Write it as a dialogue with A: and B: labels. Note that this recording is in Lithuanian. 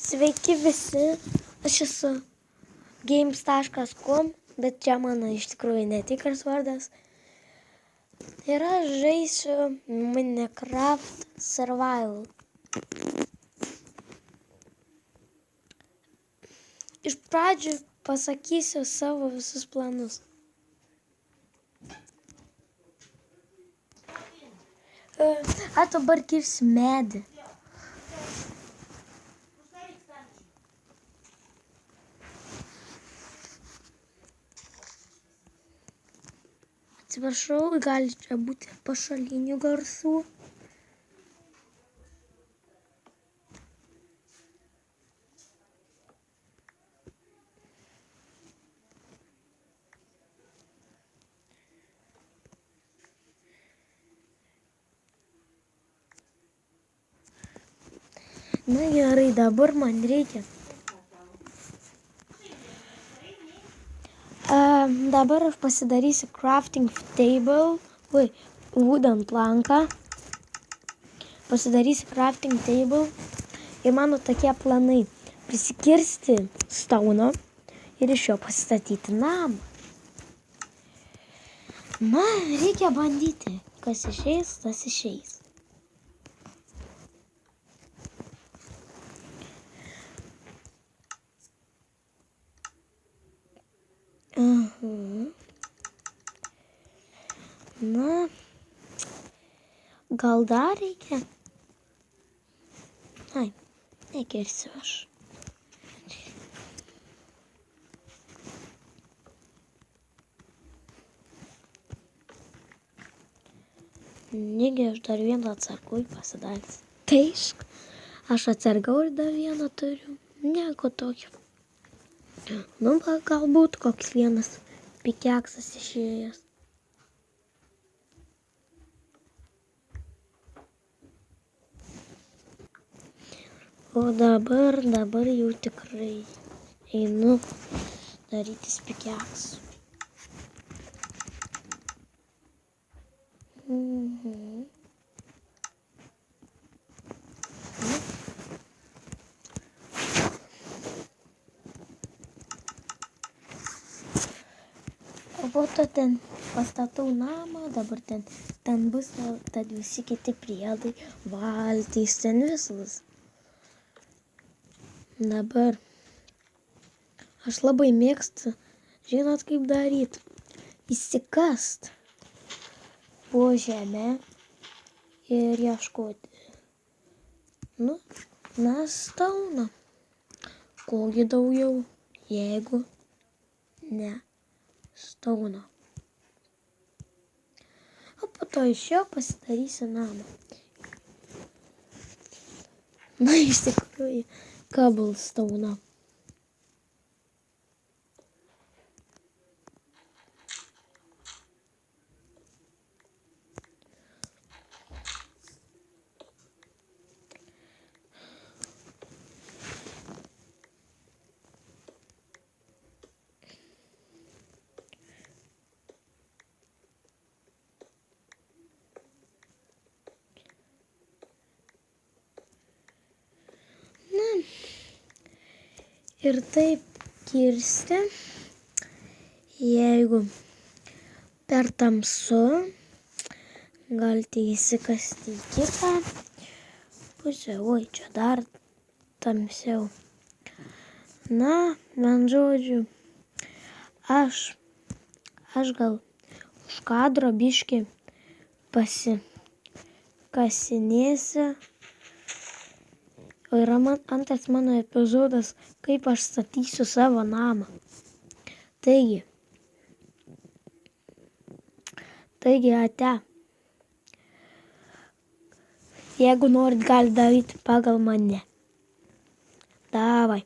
A: Sveiki visi, aš esu games.com, bet čia mano iš tikrųjų netikras vardas. Ir aš žaisiu Minecraft Survival. Iš pradžių pasakysiu savo visus planus. Dabar kirsiu medį. Atsiprašau, gali čia būti pašalinių garsų. Na gerai, dabar man reikia. Dabar aš pasidarysiu crafting table, wooden planką. Pasidarysiu crafting table ir mano tokie planai. Prisikirsti stauną ir iš jo pasistatyti namą. Na, reikia bandyti. Kas išeis, tas išeis. Na, gal dar reikia? Ai, nekirsiu aš. Negi aš dar vieną atsargui pasidaręs. Teišk, aš atsargau ir dar vieną turiu. Nieko tokio. Nu, galbūt koks vienas pikeksas išėjęs. O dabar jau tikrai einu darytis pikeksų. O po to ten pastatau namą, dabar ten bus tad visi kiti priedai, valtys, ten visas. Dabar aš labai mėgstu, žinot kaip daryti, įsikast po žemę ir ieškoti. Na, stauną. Kogi daugiau, jeigu ne stauną. O po to iš jo pasidarysiu namą. Na, iš tikrųjų, cobblestone. Ir taip kirsti, jeigu per tamsu, galite įsikasti į kitą pusę. Oi, čia dar tamsiau. Na, man žodžiu, aš gal už kadro biškį pasikasinėsiu. O yra antras mano epizodas, kaip aš statysiu savo namą. Taigi, ate. Jeigu norit, gali daryti pagal mane. Davai.